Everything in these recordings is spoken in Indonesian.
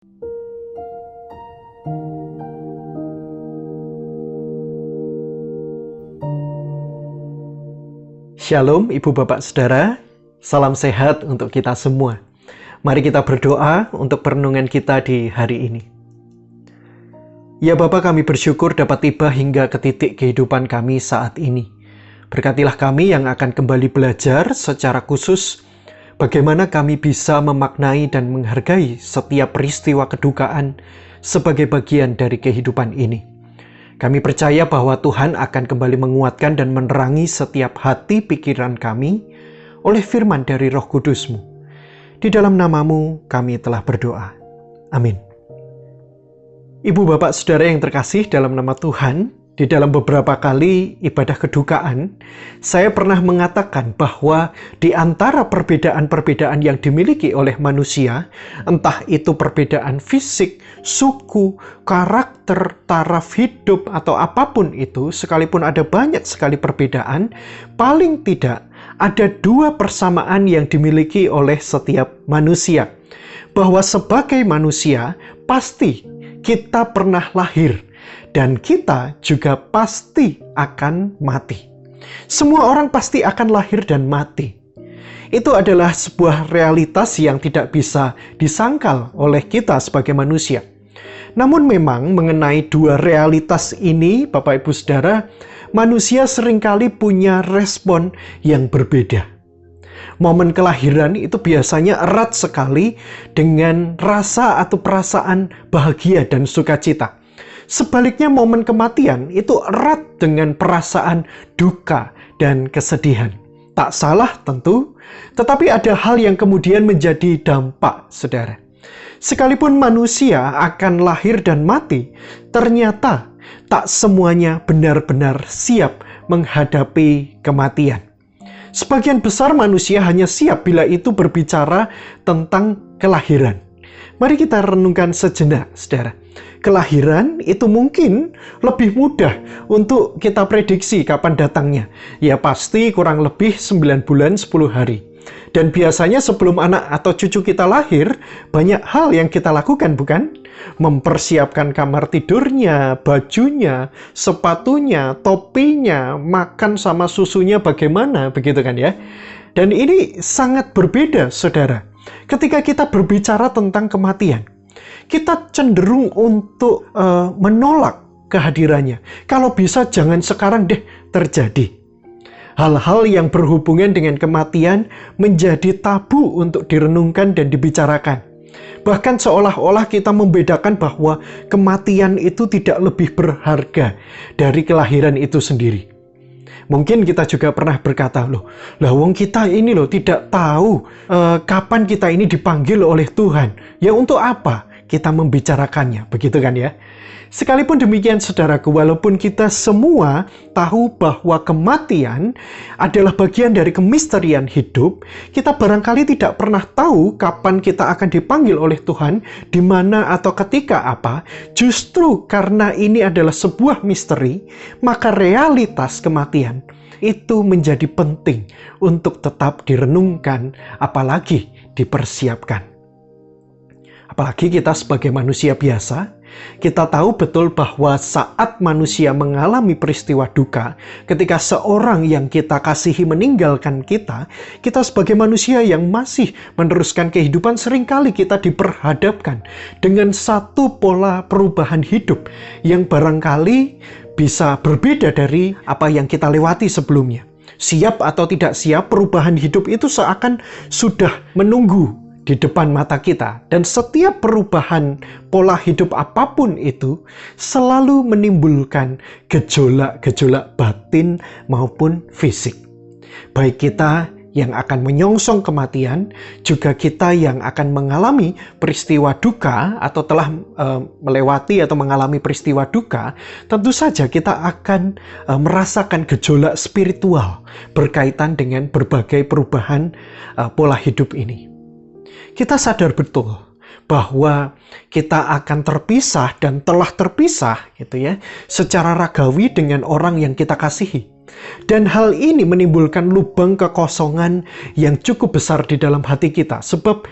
Shalom Ibu Bapak Saudara, salam sehat untuk kita semua. Mari kita berdoa untuk perenungan kita di hari ini. Ya Bapa, kami bersyukur dapat tiba hingga ke titik kehidupan kami saat ini. Berkatilah kami yang akan kembali belajar secara khusus bagaimana kami bisa memaknai dan menghargai setiap peristiwa kedukaan sebagai bagian dari kehidupan ini. Kami percaya bahwa Tuhan akan kembali menguatkan dan menerangi setiap hati pikiran kami oleh firman dari Roh Kudus-Mu. Di dalam nama-Mu kami telah berdoa. Amin. Ibu Bapak Saudara yang terkasih dalam nama Tuhan, di dalam beberapa kali ibadah kedukaan, saya pernah mengatakan bahwa di antara perbedaan-perbedaan yang dimiliki oleh manusia, entah itu perbedaan fisik, suku, karakter, taraf hidup, atau apapun itu, sekalipun ada banyak sekali perbedaan, paling tidak ada dua persamaan yang dimiliki oleh setiap manusia. Bahwa sebagai manusia, pasti kita pernah lahir, dan kita juga pasti akan mati. Semua orang pasti akan lahir dan mati. Itu adalah sebuah realitas yang tidak bisa disangkal oleh kita sebagai manusia. Namun memang mengenai dua realitas ini, Bapak Ibu Saudara, manusia seringkali punya respon yang berbeda. Momen kelahiran itu biasanya erat sekali dengan rasa atau perasaan bahagia dan sukacita. Sebaliknya momen kematian itu erat dengan perasaan duka dan kesedihan. Tak salah tentu, tetapi ada hal yang kemudian menjadi dampak, saudara. Sekalipun manusia akan lahir dan mati, ternyata tak semuanya benar-benar siap menghadapi kematian. Sebagian besar manusia hanya siap bila itu berbicara tentang kelahiran. Mari kita renungkan sejenak, saudara. Kelahiran itu mungkin lebih mudah untuk kita prediksi kapan datangnya. Ya pasti kurang lebih 9 bulan 10 hari. Dan biasanya sebelum anak atau cucu kita lahir, banyak hal yang kita lakukan, bukan? Mempersiapkan kamar tidurnya, bajunya, sepatunya, topinya, makan sama susunya bagaimana, begitu kan ya? Dan ini sangat berbeda, saudara. Ketika kita berbicara tentang kematian, kita cenderung untuk menolak kehadirannya. Kalau bisa jangan sekarang deh terjadi. Hal-hal yang berhubungan dengan kematian menjadi tabu untuk direnungkan dan dibicarakan. Bahkan seolah-olah kita membedakan bahwa kematian itu tidak lebih berharga dari kelahiran itu sendiri. Mungkin kita juga pernah berkata, wong kita ini tidak tahu kapan kita ini dipanggil oleh Tuhan. Ya untuk apa kita membicarakannya, begitu kan ya? Sekalipun demikian saudaraku, walaupun kita semua tahu bahwa kematian adalah bagian dari kemisterian hidup, kita barangkali tidak pernah tahu kapan kita akan dipanggil oleh Tuhan, di mana atau ketika apa. Justru karena ini adalah sebuah misteri, maka realitas kematian itu menjadi penting untuk tetap direnungkan, apalagi dipersiapkan. Apalagi kita sebagai manusia biasa, kita tahu betul bahwa saat manusia mengalami peristiwa duka, ketika seorang yang kita kasihi meninggalkan kita sebagai manusia yang masih meneruskan kehidupan, seringkali kita diperhadapkan dengan satu pola perubahan hidup yang barangkali bisa berbeda dari apa yang kita lewati sebelumnya. Siap atau tidak siap, perubahan hidup itu seakan sudah menunggu di depan mata kita, dan setiap perubahan pola hidup apapun itu selalu menimbulkan gejolak-gejolak batin maupun fisik. Baik kita yang akan menyongsong kematian, juga kita yang akan mengalami peristiwa duka atau telah melewati atau mengalami peristiwa duka, tentu saja kita akan merasakan gejolak spiritual berkaitan dengan berbagai perubahan pola hidup ini. Kita sadar betul bahwa kita akan terpisah dan telah terpisah gitu ya, secara ragawi dengan orang yang kita kasihi. Dan hal ini menimbulkan lubang kekosongan yang cukup besar di dalam hati kita. Sebab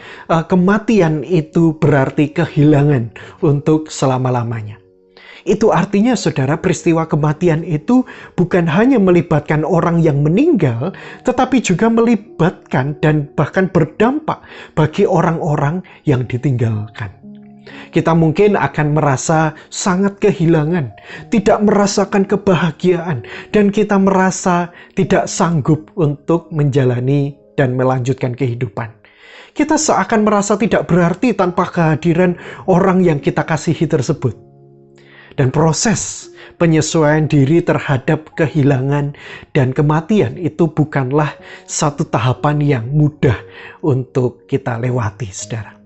kematian itu berarti kehilangan untuk selama-lamanya. Itu artinya, saudara, peristiwa kematian itu bukan hanya melibatkan orang yang meninggal, tetapi juga melibatkan dan bahkan berdampak bagi orang-orang yang ditinggalkan. Kita mungkin akan merasa sangat kehilangan, tidak merasakan kebahagiaan, dan kita merasa tidak sanggup untuk menjalani dan melanjutkan kehidupan. Kita seakan merasa tidak berarti tanpa kehadiran orang yang kita kasihi tersebut. Dan proses penyesuaian diri terhadap kehilangan dan kematian itu bukanlah satu tahapan yang mudah untuk kita lewati, saudara.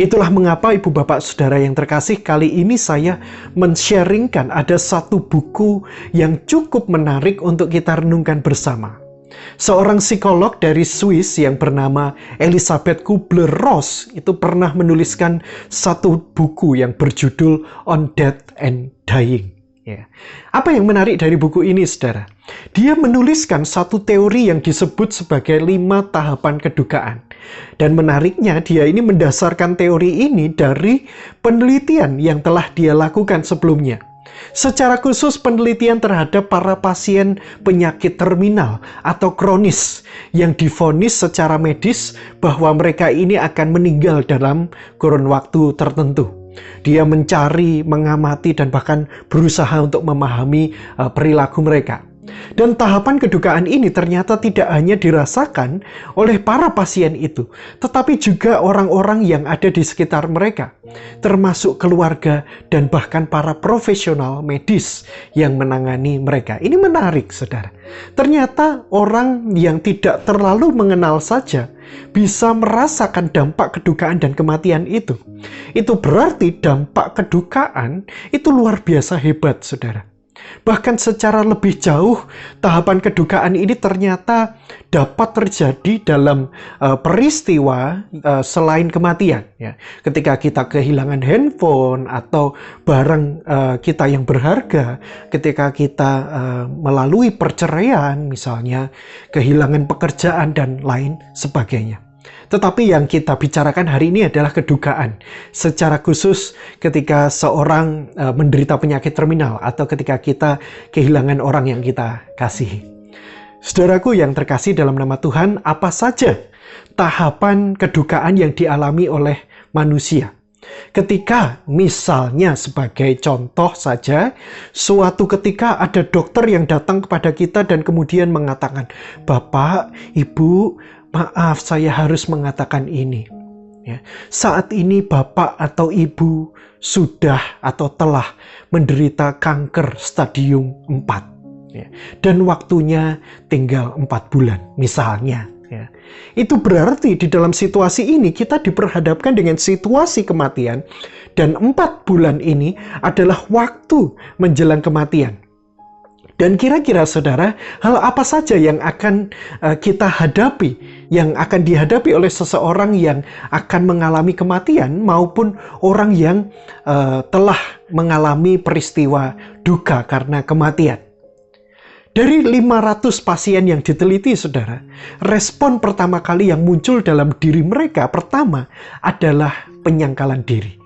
Itulah mengapa Ibu Bapak Saudara yang terkasih, kali ini saya men-sharingkan ada satu buku yang cukup menarik untuk kita renungkan bersama. Seorang psikolog dari Swiss yang bernama Elisabeth Kubler-Ross itu pernah menuliskan satu buku yang berjudul On Death and Dying. Apa yang menarik dari buku ini, saudara? Dia menuliskan satu teori yang disebut sebagai 5 tahapan kedukaan. Dan menariknya, dia ini mendasarkan teori ini dari penelitian yang telah dia lakukan sebelumnya. Secara khusus penelitian terhadap para pasien penyakit terminal atau kronis yang divonis secara medis bahwa mereka ini akan meninggal dalam kurun waktu tertentu. Dia mencari, mengamati, dan bahkan berusaha untuk memahami perilaku mereka. Dan tahapan kedukaan ini ternyata tidak hanya dirasakan oleh para pasien itu, tetapi juga orang-orang yang ada di sekitar mereka, termasuk keluarga dan bahkan para profesional medis yang menangani mereka. Ini menarik, saudara. Ternyata orang yang tidak terlalu mengenal saja bisa merasakan dampak kedukaan dan kematian itu. Itu berarti dampak kedukaan itu luar biasa hebat, saudara. Bahkan secara lebih jauh, tahapan kedukaan ini ternyata dapat terjadi dalam peristiwa selain kematian. Ketika kita kehilangan handphone atau barang kita yang berharga, ketika kita melalui perceraian, misalnya kehilangan pekerjaan dan lain sebagainya. Tetapi yang kita bicarakan hari ini adalah kedukaan. Secara khusus ketika seorang menderita penyakit terminal atau ketika kita kehilangan orang yang kita kasihi. Saudaraku yang terkasih dalam nama Tuhan, apa saja tahapan kedukaan yang dialami oleh manusia? Ketika misalnya sebagai contoh saja, suatu ketika ada dokter yang datang kepada kita dan kemudian mengatakan, "Bapak, Ibu, maaf, saya harus mengatakan ini. Saat ini Bapak atau Ibu sudah atau telah menderita kanker stadium 4. Dan waktunya tinggal 4 bulan, misalnya. Itu berarti di dalam situasi ini kita diperhadapkan dengan situasi kematian. Dan 4 bulan ini adalah waktu menjelang kematian. Dan kira-kira, saudara, hal apa saja yang akan kita hadapi, yang akan dihadapi oleh seseorang yang akan mengalami kematian maupun orang yang telah mengalami peristiwa duka karena kematian? Dari 500 pasien yang diteliti, saudara, respon pertama kali yang muncul dalam diri mereka pertama adalah penyangkalan diri.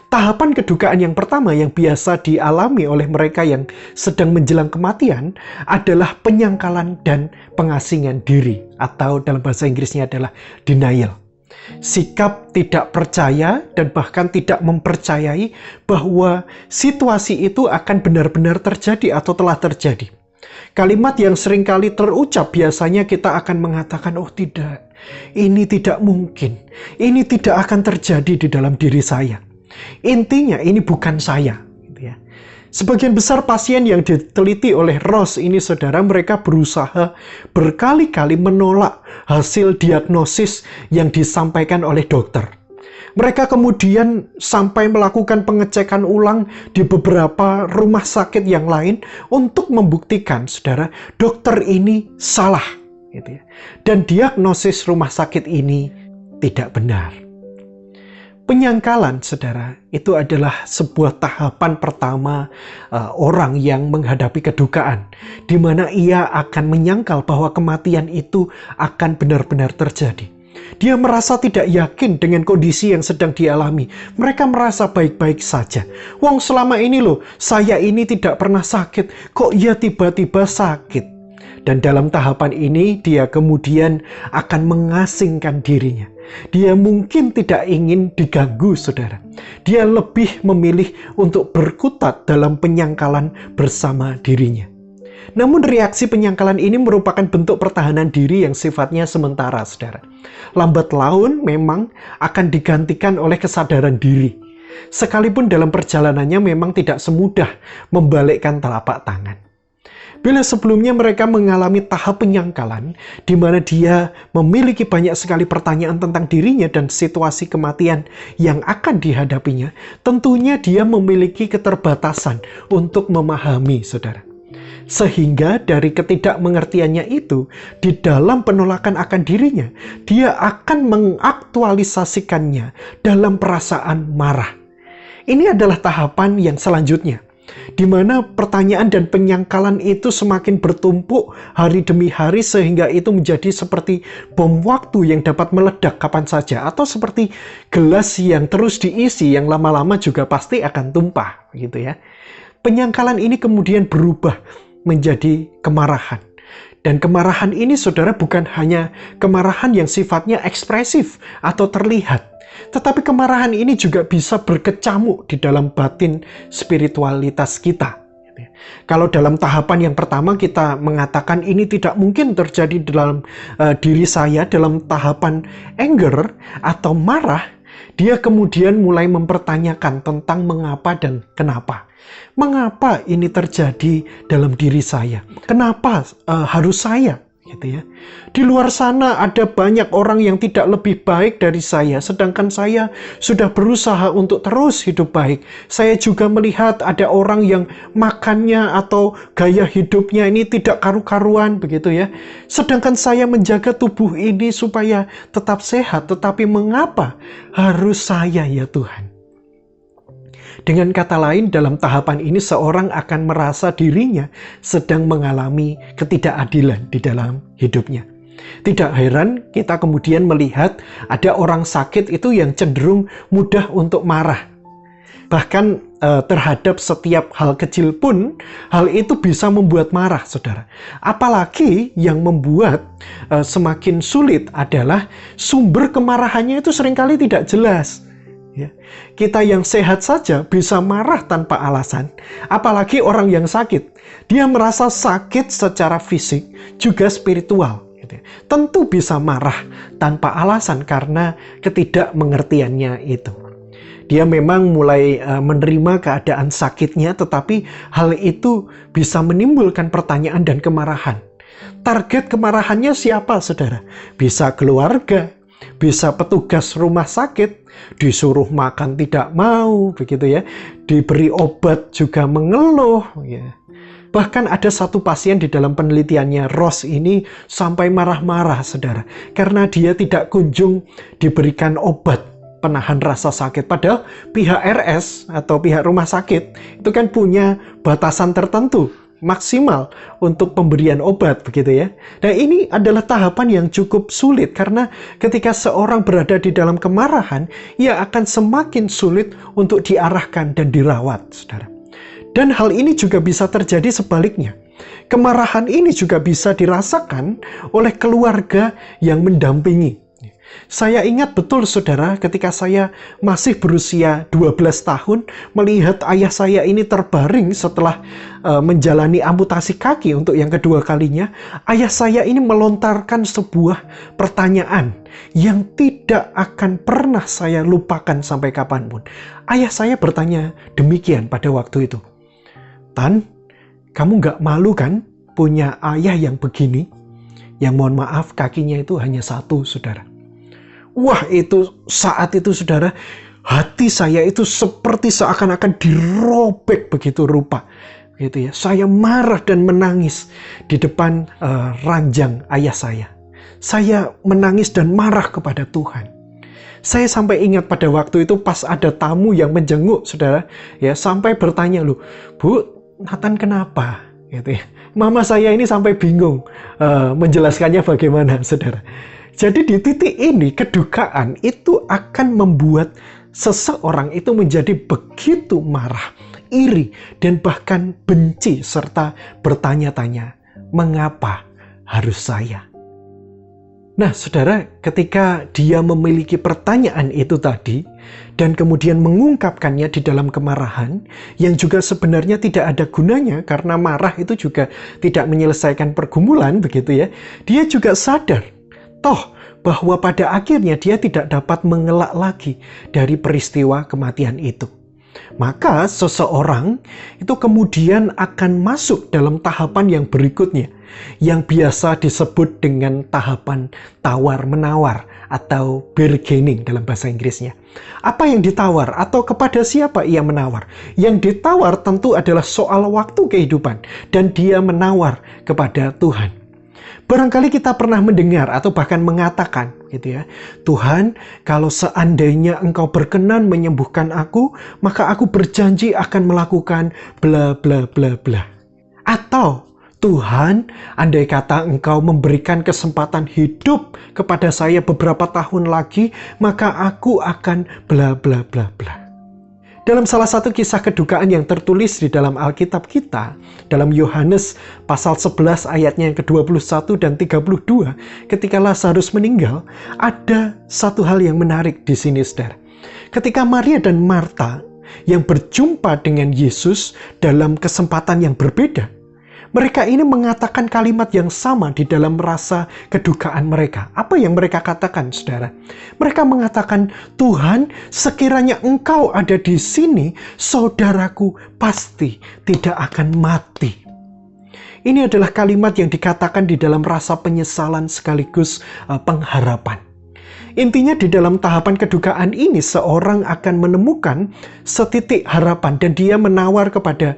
Tahapan kedukaan yang pertama yang biasa dialami oleh mereka yang sedang menjelang kematian adalah penyangkalan dan pengasingan diri, atau dalam bahasa Inggrisnya adalah denial. Sikap tidak percaya dan bahkan tidak mempercayai bahwa situasi itu akan benar-benar terjadi atau telah terjadi. Kalimat yang seringkali terucap biasanya kita akan mengatakan, "Oh tidak, ini tidak mungkin, ini tidak akan terjadi di dalam diri saya. Intinya ini bukan saya." Sebagian besar pasien yang diteliti oleh Ross ini, saudara, mereka berusaha berkali-kali menolak hasil diagnosis yang disampaikan oleh dokter. Mereka kemudian sampai melakukan pengecekan ulang di beberapa rumah sakit yang lain untuk membuktikan, saudara, dokter ini salah. Dan diagnosis rumah sakit ini tidak benar. Penyangkalan, saudara, itu adalah sebuah tahapan pertama orang yang menghadapi kedukaan, di mana ia akan menyangkal bahwa kematian itu akan benar-benar terjadi. Dia merasa tidak yakin dengan kondisi yang sedang dialami. Mereka merasa baik-baik saja. Wong selama ini loh, saya ini tidak pernah sakit, kok ia tiba-tiba sakit? Dan dalam tahapan ini dia kemudian akan mengasingkan dirinya. Dia mungkin tidak ingin diganggu, saudara. Dia lebih memilih untuk berkutat dalam penyangkalan bersama dirinya. Namun reaksi penyangkalan ini merupakan bentuk pertahanan diri yang sifatnya sementara, saudara. Lambat laun memang akan digantikan oleh kesadaran diri. Sekalipun dalam perjalanannya memang tidak semudah membalikkan telapak tangan. Bila sebelumnya mereka mengalami tahap penyangkalan, di mana dia memiliki banyak sekali pertanyaan tentang dirinya dan situasi kematian yang akan dihadapinya, tentunya dia memiliki keterbatasan untuk memahami, saudara. Sehingga dari ketidakmengertiannya itu, di dalam penolakan akan dirinya, dia akan mengaktualisasikannya dalam perasaan marah. Ini adalah tahapan yang selanjutnya, di mana pertanyaan dan penyangkalan itu semakin bertumpuk hari demi hari sehingga itu menjadi seperti bom waktu yang dapat meledak kapan saja, atau seperti gelas yang terus diisi yang lama-lama juga pasti akan tumpah, gitu ya. Penyangkalan ini kemudian berubah menjadi kemarahan. Dan kemarahan ini, saudara, bukan hanya kemarahan yang sifatnya ekspresif atau terlihat, tetapi kemarahan ini juga bisa berkecamuk di dalam batin spiritualitas kita. Kalau dalam tahapan yang pertama kita mengatakan ini tidak mungkin terjadi dalam diri saya, dalam tahapan anger atau marah, dia kemudian mulai mempertanyakan tentang mengapa dan kenapa. Mengapa ini terjadi dalam diri saya? Kenapa harus saya? Gitu ya. Di luar sana ada banyak orang yang tidak lebih baik dari saya, sedangkan saya sudah berusaha untuk terus hidup baik. Saya juga melihat ada orang yang makannya atau gaya hidupnya ini tidak karu-karuan, begitu ya. Sedangkan saya menjaga tubuh ini supaya tetap sehat, tetapi mengapa harus saya, ya Tuhan? Dengan kata lain, dalam tahapan ini seorang akan merasa dirinya sedang mengalami ketidakadilan di dalam hidupnya. Tidak heran kita kemudian melihat ada orang sakit itu yang cenderung mudah untuk marah. Bahkan terhadap setiap hal kecil pun, hal itu bisa membuat marah, saudara. Apalagi yang membuat semakin sulit adalah sumber kemarahannya itu seringkali tidak jelas. Ya. Kita yang sehat saja bisa marah tanpa alasan, apalagi orang yang sakit. Dia merasa sakit secara fisik, juga spiritual. Gitu. Tentu bisa marah tanpa alasan karena ketidakmengertiannya itu. Dia memang mulai menerima keadaan sakitnya, tetapi hal itu bisa menimbulkan pertanyaan dan kemarahan. Target kemarahannya siapa, saudara? Bisa keluarga, bisa petugas rumah sakit, disuruh makan tidak mau, begitu ya. Diberi obat juga mengeluh, ya. Bahkan ada satu pasien di dalam penelitiannya, Ross ini sampai marah-marah, saudara, karena dia tidak kunjung diberikan obat penahan rasa sakit. Padahal pihak RS atau pihak rumah sakit itu kan punya batasan tertentu maksimal untuk pemberian obat, begitu ya. Nah, ini adalah tahapan yang cukup sulit karena ketika seorang berada di dalam kemarahan, ia akan semakin sulit untuk diarahkan dan dirawat, saudara. Dan hal ini juga bisa terjadi sebaliknya. Kemarahan ini juga bisa dirasakan oleh keluarga yang mendampingi. Saya ingat betul, saudara, ketika saya masih berusia 12 tahun, melihat ayah saya ini terbaring setelah menjalani amputasi kaki untuk yang kedua kalinya. Ayah saya ini melontarkan sebuah pertanyaan yang tidak akan pernah saya lupakan sampai kapanpun. Ayah saya bertanya demikian pada waktu itu, "Tan, kamu gak malu kan punya ayah yang begini?" Yang mohon maaf, kakinya itu hanya satu, saudara. Wah, itu saat itu, saudara, hati saya itu seperti seakan-akan dirobek begitu rupa. Gitu ya. Saya marah dan menangis di depan ranjang ayah saya. Saya menangis dan marah kepada Tuhan. Saya sampai ingat pada waktu itu pas ada tamu yang menjenguk, saudara, ya, sampai bertanya, loh, Bu, Nathan kenapa? Gitu ya. Mama saya ini sampai bingung menjelaskannya bagaimana, saudara. Jadi di titik ini, kedukaan itu akan membuat seseorang itu menjadi begitu marah, iri, dan bahkan benci, serta bertanya-tanya, mengapa harus saya? Nah, saudara, ketika dia memiliki pertanyaan itu tadi, dan kemudian mengungkapkannya di dalam kemarahan, yang juga sebenarnya tidak ada gunanya, karena marah itu juga tidak menyelesaikan pergumulan, begitu ya. Dia juga sadar, toh, bahwa pada akhirnya dia tidak dapat mengelak lagi dari peristiwa kematian itu. Maka seseorang itu kemudian akan masuk dalam tahapan yang berikutnya, yang biasa disebut dengan tahapan tawar-menawar atau bargaining dalam bahasa Inggrisnya. Apa yang ditawar atau kepada siapa ia menawar? Yang ditawar tentu adalah soal waktu kehidupan, dan dia menawar kepada Tuhan. Barangkali kita pernah mendengar atau bahkan mengatakan, gitu ya, Tuhan, kalau seandainya Engkau berkenan menyembuhkan aku, maka aku berjanji akan melakukan bla bla bla bla. Atau, Tuhan, andai kata Engkau memberikan kesempatan hidup kepada saya beberapa tahun lagi, maka aku akan bla bla bla bla. Dalam salah satu kisah kedukaan yang tertulis di dalam Alkitab kita, dalam Yohanes pasal 11 ayatnya yang ke-21 dan 32, ketika Lazarus meninggal, ada satu hal yang menarik di sini, saudara. Ketika Maria dan Marta yang berjumpa dengan Yesus dalam kesempatan yang berbeda, mereka ini mengatakan kalimat yang sama di dalam rasa kedukaan mereka. Apa yang mereka katakan, saudara? Mereka mengatakan, Tuhan, sekiranya Engkau ada di sini, saudaraku pasti tidak akan mati. Ini adalah kalimat yang dikatakan di dalam rasa penyesalan sekaligus pengharapan. Intinya di dalam tahapan kedukaan ini, seorang akan menemukan setitik harapan dan dia menawar kepada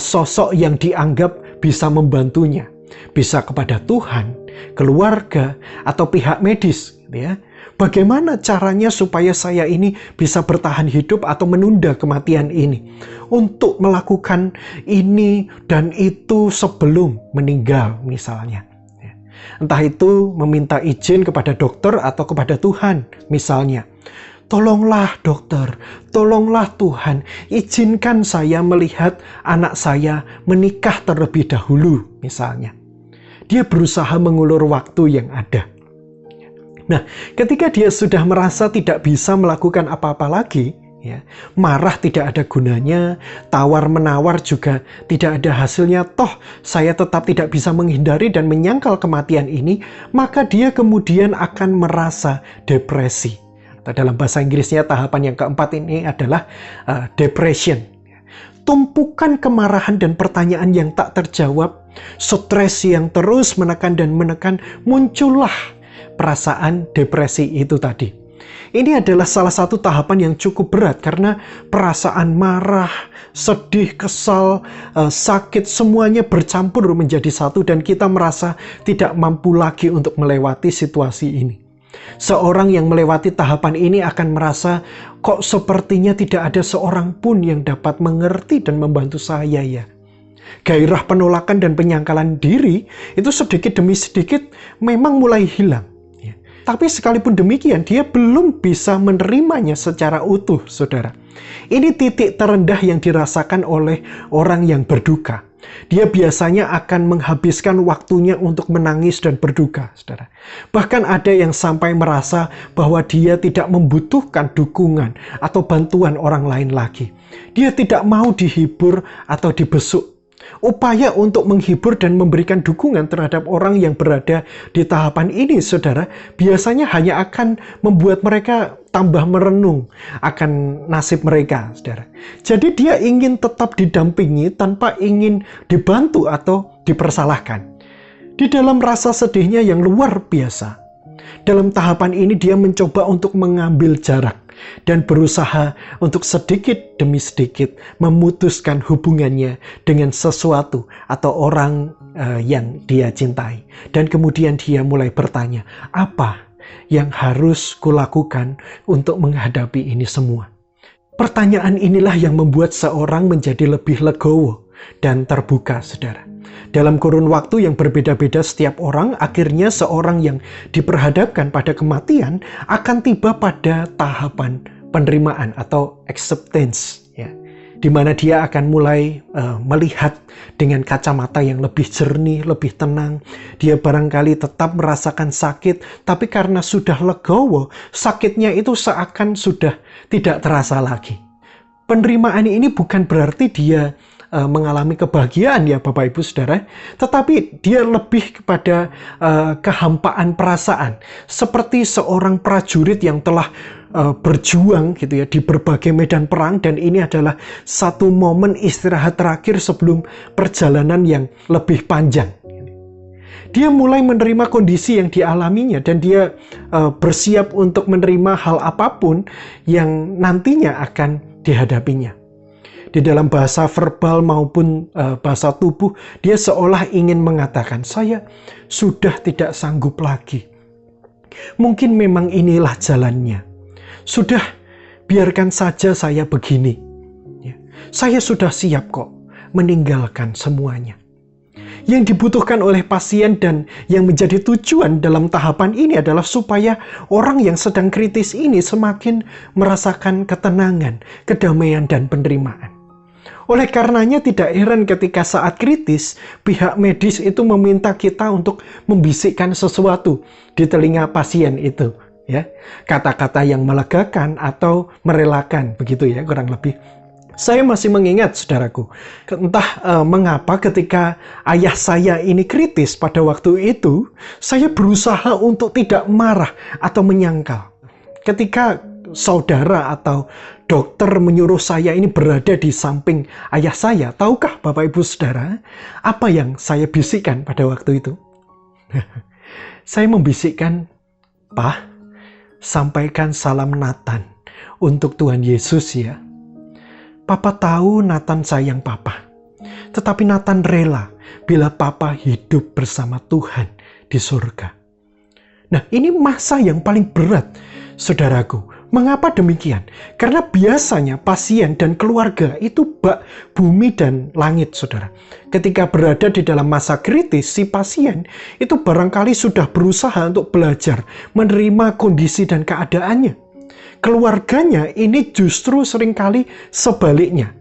sosok yang dianggap bisa membantunya. Bisa kepada Tuhan, keluarga, atau pihak medis. Ya. Bagaimana caranya supaya saya ini bisa bertahan hidup atau menunda kematian ini? Untuk melakukan ini dan itu sebelum meninggal misalnya. Entah itu meminta izin kepada dokter atau kepada Tuhan misalnya. Tolonglah dokter, tolonglah Tuhan, izinkan saya melihat anak saya menikah terlebih dahulu misalnya. Dia berusaha mengulur waktu yang ada. Nah, ketika dia sudah merasa tidak bisa melakukan apa-apa lagi, ya, marah tidak ada gunanya, tawar-menawar juga tidak ada hasilnya, toh saya tetap tidak bisa menghindari dan menyangkal kematian ini, maka dia kemudian akan merasa depresi. Dalam bahasa Inggrisnya tahapan yang keempat ini adalah depression. Tumpukan kemarahan dan pertanyaan yang tak terjawab, stres yang terus menekan dan menekan, muncullah perasaan depresi itu tadi. Ini adalah salah satu tahapan yang cukup berat karena perasaan marah, sedih, kesal, sakit, semuanya bercampur menjadi satu dan kita merasa tidak mampu lagi untuk melewati situasi ini. Seorang yang melewati tahapan ini akan merasa, kok sepertinya tidak ada seorang pun yang dapat mengerti dan membantu saya ya. Gairah penolakan dan penyangkalan diri itu sedikit demi sedikit memang mulai hilang. Tapi sekalipun demikian, dia belum bisa menerimanya secara utuh, saudara. Ini titik terendah yang dirasakan oleh orang yang berduka. Dia biasanya akan menghabiskan waktunya untuk menangis dan berduka, saudara. Bahkan ada yang sampai merasa bahwa dia tidak membutuhkan dukungan atau bantuan orang lain lagi. Dia tidak mau dihibur atau dibesuk. Upaya untuk menghibur dan memberikan dukungan terhadap orang yang berada di tahapan ini, saudara, biasanya hanya akan membuat mereka tambah merenung akan nasib mereka, saudara. Jadi dia ingin tetap didampingi tanpa ingin dibantu atau dipersalahkan. Di dalam rasa sedihnya yang luar biasa, dalam tahapan ini dia mencoba untuk mengambil jarak dan berusaha untuk sedikit demi sedikit memutuskan hubungannya dengan sesuatu atau orang yang dia cintai. Dan kemudian dia mulai bertanya, apa yang harus kulakukan untuk menghadapi ini semua? Pertanyaan inilah yang membuat seorang menjadi lebih legowo dan terbuka, saudara. Dalam kurun waktu yang berbeda-beda setiap orang, akhirnya seorang yang diperhadapkan pada kematian akan tiba pada tahapan penerimaan atau acceptance, ya, di mana dia akan mulai melihat dengan kacamata yang lebih jernih, lebih tenang. Dia barangkali tetap merasakan sakit, tapi karena sudah legowo, sakitnya itu seakan sudah tidak terasa lagi. Penerimaan ini bukan berarti dia mengalami kebahagiaan, ya Bapak Ibu Saudara, tetapi dia lebih kepada kehampaan perasaan, seperti seorang prajurit yang telah berjuang gitu ya di berbagai medan perang, dan ini adalah satu momen istirahat terakhir sebelum perjalanan yang lebih panjang. Dia mulai menerima kondisi yang dialaminya dan dia bersiap untuk menerima hal apapun yang nantinya akan dihadapinya. Di dalam bahasa verbal maupun bahasa tubuh, dia seolah ingin mengatakan, saya sudah tidak sanggup lagi. Mungkin memang inilah jalannya. Sudah, biarkan saja saya begini. Saya sudah siap kok meninggalkan semuanya. Yang dibutuhkan oleh pasien dan yang menjadi tujuan dalam tahapan ini adalah supaya orang yang sedang kritis ini semakin merasakan ketenangan, kedamaian, dan penerimaan. Oleh karenanya tidak heran ketika saat kritis, pihak medis itu meminta kita untuk membisikkan sesuatu di telinga pasien itu, ya. Kata-kata yang melegakan atau merelakan, begitu ya kurang lebih. Saya masih mengingat, saudaraku, entah mengapa ketika ayah saya ini kritis pada waktu itu, saya berusaha untuk tidak marah atau menyangkal. Ketika saudara atau dokter menyuruh saya ini berada di samping ayah saya, tahukah Bapak Ibu Saudara apa yang saya bisikkan pada waktu itu? Saya membisikkan, "Pak, sampaikan salam Nathan untuk Tuhan Yesus ya. Papa tahu Nathan sayang Papa, tetapi Nathan rela bila Papa hidup bersama Tuhan di surga." Nah, ini masa yang paling berat, saudaraku. Mengapa demikian? Karena biasanya pasien dan keluarga itu bak bumi dan langit, saudara. Ketika berada di dalam masa kritis, si pasien itu barangkali sudah berusaha untuk belajar menerima kondisi dan keadaannya. Keluarganya ini justru seringkali sebaliknya.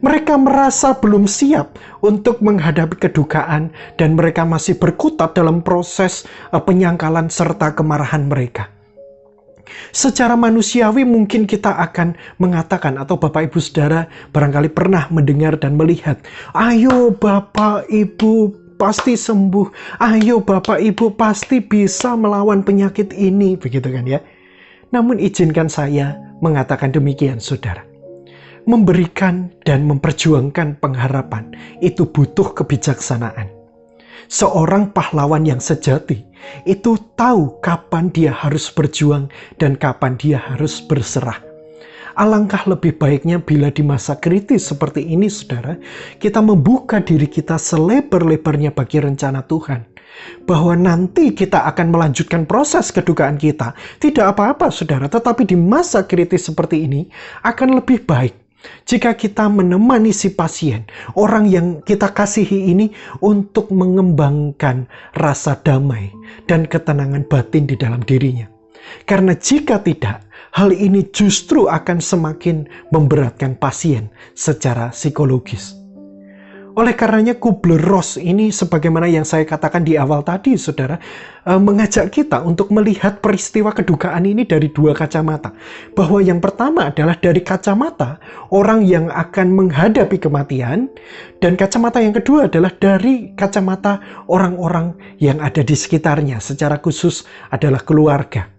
Mereka merasa belum siap untuk menghadapi kedukaan dan mereka masih berkutat dalam proses penyangkalan serta kemarahan mereka. Secara manusiawi mungkin kita akan mengatakan, atau Bapak Ibu Saudara barangkali pernah mendengar dan melihat, ayo Bapak Ibu pasti sembuh, ayo Bapak Ibu pasti bisa melawan penyakit ini, begitu kan ya. Namun izinkan saya mengatakan demikian, saudara. Memberikan dan memperjuangkan pengharapan itu butuh kebijaksanaan. Seorang pahlawan yang sejati itu tahu kapan dia harus berjuang dan kapan dia harus berserah. Alangkah lebih baiknya bila di masa kritis seperti ini, saudara, kita membuka diri kita selebar-lebarnya bagi rencana Tuhan. Bahwa nanti kita akan melanjutkan proses kedukaan kita. Tidak apa-apa, saudara, tetapi di masa kritis seperti ini akan lebih baik jika kita menemani si pasien, orang yang kita kasihi ini, untuk mengembangkan rasa damai dan ketenangan batin di dalam dirinya. Karena jika tidak, hal ini justru akan semakin memberatkan pasien secara psikologis. Oleh karenanya Kubler-Ross ini, sebagaimana yang saya katakan di awal tadi, saudara, mengajak kita untuk melihat peristiwa kedukaan ini dari dua kacamata. Bahwa yang pertama adalah dari kacamata orang yang akan menghadapi kematian, dan kacamata yang kedua adalah dari kacamata orang-orang yang ada di sekitarnya, secara khusus adalah keluarga.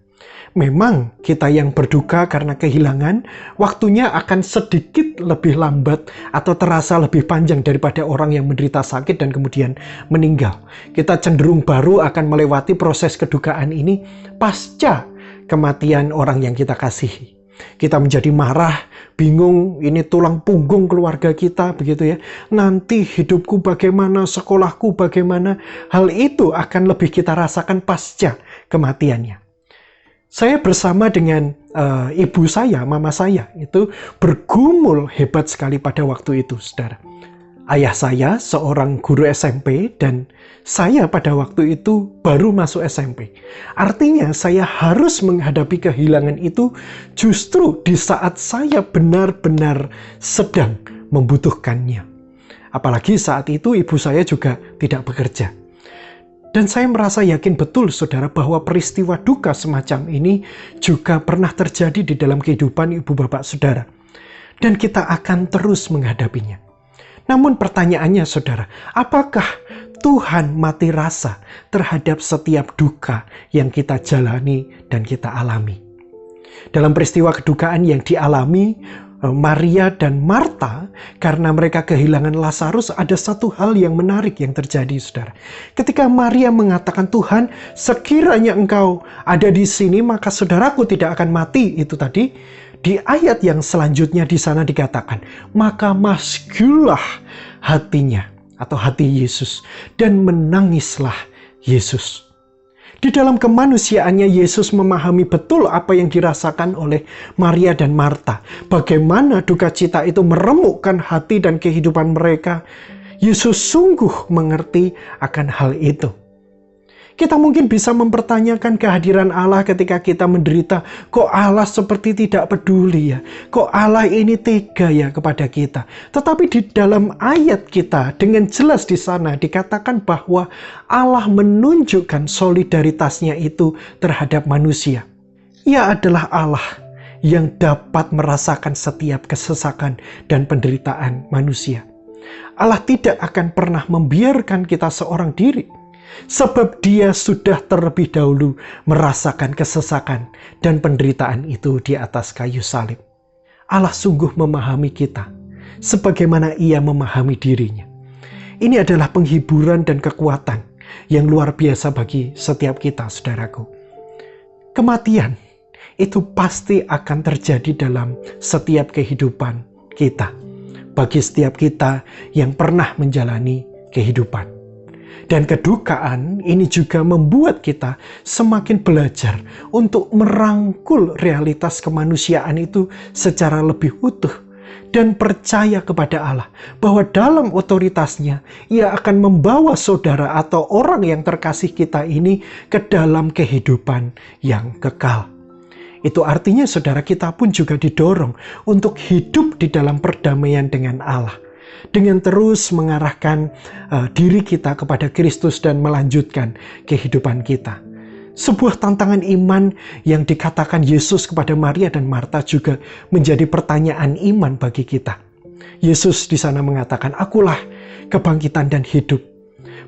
Memang kita yang berduka karena kehilangan, waktunya akan sedikit lebih lambat atau terasa lebih panjang daripada orang yang menderita sakit dan kemudian meninggal. Kita cenderung baru akan melewati proses kedukaan ini pasca kematian orang yang kita kasihi. Kita menjadi marah, bingung, ini tulang punggung keluarga kita, begitu ya. Nanti hidupku bagaimana, sekolahku bagaimana, hal itu akan lebih kita rasakan pasca kematiannya. Saya bersama dengan ibu saya, mama saya, itu bergumul hebat sekali pada waktu itu, saudara. Ayah saya seorang guru SMP dan saya pada waktu itu baru masuk SMP. Artinya saya harus menghadapi kehilangan itu justru di saat saya benar-benar sedang membutuhkannya. Apalagi saat itu ibu saya juga tidak bekerja. Dan saya merasa yakin betul, saudara, bahwa peristiwa duka semacam ini juga pernah terjadi di dalam kehidupan ibu bapak saudara. Dan kita akan terus menghadapinya. Namun pertanyaannya, saudara, apakah Tuhan mati rasa terhadap setiap duka yang kita jalani dan kita alami? Dalam peristiwa kedukaan yang dialami Maria dan Marta, karena mereka kehilangan Lazarus, ada satu hal yang menarik yang terjadi, saudara. Ketika Maria mengatakan, Tuhan, sekiranya engkau ada di sini, maka saudaraku tidak akan mati. Itu tadi, di ayat yang selanjutnya di sana dikatakan, maka maskulah hatinya, atau hati Yesus, dan menangislah Yesus. Di dalam kemanusiaannya, Yesus memahami betul apa yang dirasakan oleh Maria dan Marta. Bagaimana duka cita itu meremukkan hati dan kehidupan mereka. Yesus sungguh mengerti akan hal itu. Kita mungkin bisa mempertanyakan kehadiran Allah ketika kita menderita. Kok Allah seperti tidak peduli ya? Kok Allah ini tega ya kepada kita? Tetapi di dalam ayat kita dengan jelas di sana dikatakan bahwa Allah menunjukkan solidaritasnya itu terhadap manusia. Ia adalah Allah yang dapat merasakan setiap kesesakan dan penderitaan manusia. Allah tidak akan pernah membiarkan kita seorang diri. Sebab dia sudah terlebih dahulu merasakan kesesakan dan penderitaan itu di atas kayu salib. Allah sungguh memahami kita, sebagaimana ia memahami dirinya. Ini adalah penghiburan dan kekuatan yang luar biasa bagi setiap kita, saudaraku. Kematian itu pasti akan terjadi dalam setiap kehidupan kita. Bagi setiap kita yang pernah menjalani kehidupan. Dan kedukaan ini juga membuat kita semakin belajar untuk merangkul realitas kemanusiaan itu secara lebih utuh. Dan percaya kepada Allah bahwa dalam otoritasnya ia akan membawa saudara atau orang yang terkasih kita ini ke dalam kehidupan yang kekal. Itu artinya saudara, kita pun juga didorong untuk hidup di dalam perdamaian dengan Allah. Dengan terus mengarahkan diri kita kepada Kristus dan melanjutkan kehidupan kita. Sebuah tantangan iman yang dikatakan Yesus kepada Maria dan Marta juga menjadi pertanyaan iman bagi kita. Yesus di sana mengatakan, akulah kebangkitan dan hidup.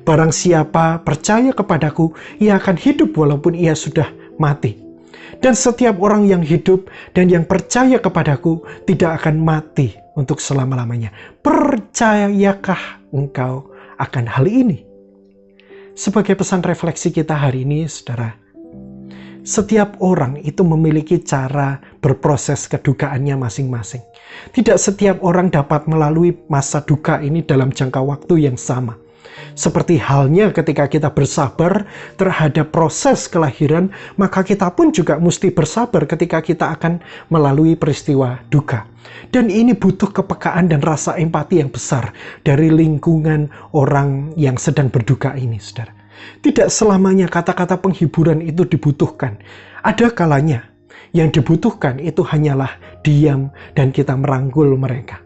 Barang siapa percaya kepadaku, ia akan hidup walaupun ia sudah mati. Dan setiap orang yang hidup dan yang percaya kepadaku tidak akan mati untuk selama-lamanya. Percayakah engkau akan hal ini? Sebagai pesan refleksi kita hari ini, saudara, setiap orang itu memiliki cara berproses kedukaannya masing-masing. Tidak setiap orang dapat melalui masa duka ini dalam jangka waktu yang sama. Seperti halnya ketika kita bersabar terhadap proses kelahiran, maka kita pun juga mesti bersabar ketika kita akan melalui peristiwa duka. Dan ini butuh kepekaan dan rasa empati yang besar dari lingkungan orang yang sedang berduka ini, saudara. Tidak selamanya kata-kata penghiburan itu dibutuhkan. Ada kalanya yang dibutuhkan itu hanyalah diam dan kita merangkul mereka.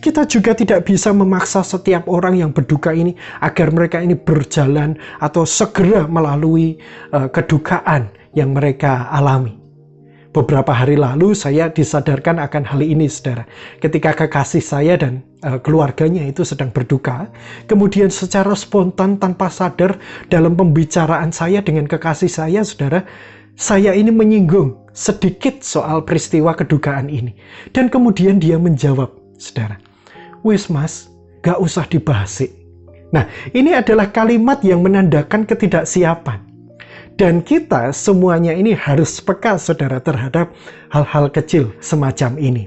Kita juga tidak bisa memaksa setiap orang yang berduka ini agar mereka ini berjalan atau segera melalui kedukaan yang mereka alami. Beberapa hari lalu saya disadarkan akan hal ini, saudara. Ketika kekasih saya dan keluarganya itu sedang berduka, kemudian secara spontan tanpa sadar dalam pembicaraan saya dengan kekasih saya, saudara, saya ini menyinggung sedikit soal peristiwa kedukaan ini. Dan kemudian dia menjawab, saudara, wis mas, gak usah dibahas sih. Nah, ini adalah kalimat yang menandakan ketidaksiapan. Dan kita semuanya ini harus peka, saudara, terhadap hal-hal kecil semacam ini.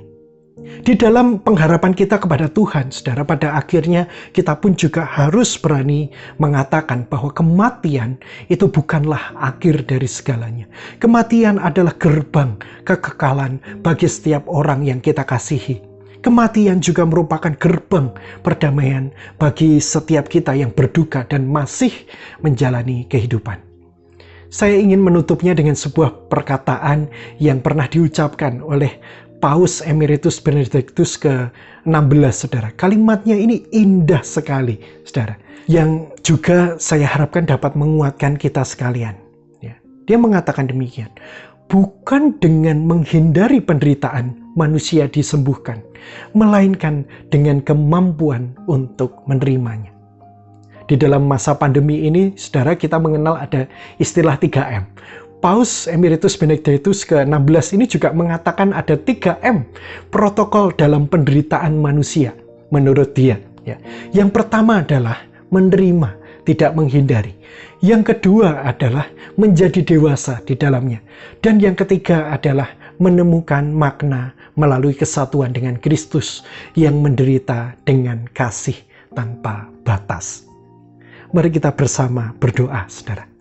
Di dalam pengharapan kita kepada Tuhan, saudara, pada akhirnya kita pun juga harus berani mengatakan bahwa kematian itu bukanlah akhir dari segalanya. Kematian adalah gerbang kekekalan bagi setiap orang yang kita kasihi. Kematian juga merupakan gerbang perdamaian bagi setiap kita yang berduka dan masih menjalani kehidupan. Saya ingin menutupnya dengan sebuah perkataan yang pernah diucapkan oleh Paus Emeritus Benedictus ke-16, saudara. Kalimatnya ini indah sekali, saudara, yang juga saya harapkan dapat menguatkan kita sekalian. Ya. Dia mengatakan demikian, bukan dengan menghindari penderitaan manusia disembuhkan, melainkan dengan kemampuan untuk menerimanya. Di dalam masa pandemi ini, saudara, kita mengenal ada istilah 3M. Paus Emeritus Benedictus ke-16 ini juga mengatakan ada 3M protokol dalam penderitaan manusia menurut dia. Ya. Yang pertama adalah menerima, tidak menghindari. Yang kedua adalah menjadi dewasa di dalamnya. Dan yang ketiga adalah menemukan makna melalui kesatuan dengan Kristus yang menderita dengan kasih tanpa batas. Mari kita bersama berdoa, saudara.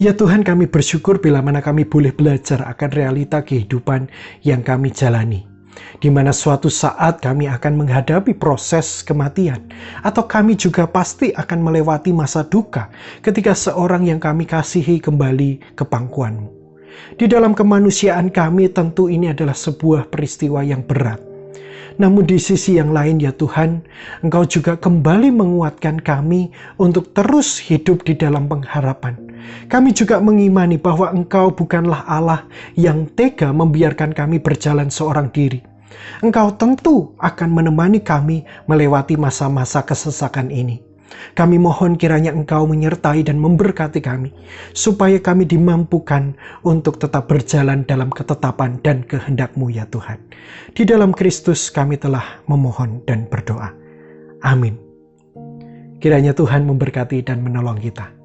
Ya Tuhan, kami bersyukur bila mana kami boleh belajar akan realita kehidupan yang kami jalani. Di mana suatu saat kami akan menghadapi proses kematian. Atau kami juga pasti akan melewati masa duka ketika seorang yang kami kasihi kembali ke pangkuan-Mu. Di dalam kemanusiaan kami tentu ini adalah sebuah peristiwa yang berat. Namun di sisi yang lain ya Tuhan, Engkau juga kembali menguatkan kami untuk terus hidup di dalam pengharapan. Kami juga mengimani bahwa Engkau bukanlah Allah yang tega membiarkan kami berjalan seorang diri. Engkau tentu akan menemani kami melewati masa-masa kesesakan ini. Kami mohon kiranya Engkau menyertai dan memberkati kami, supaya kami dimampukan untuk tetap berjalan dalam ketetapan dan kehendak-Mu ya Tuhan. Di dalam Kristus kami telah memohon dan berdoa. Amin. Kiranya Tuhan memberkati dan menolong kita.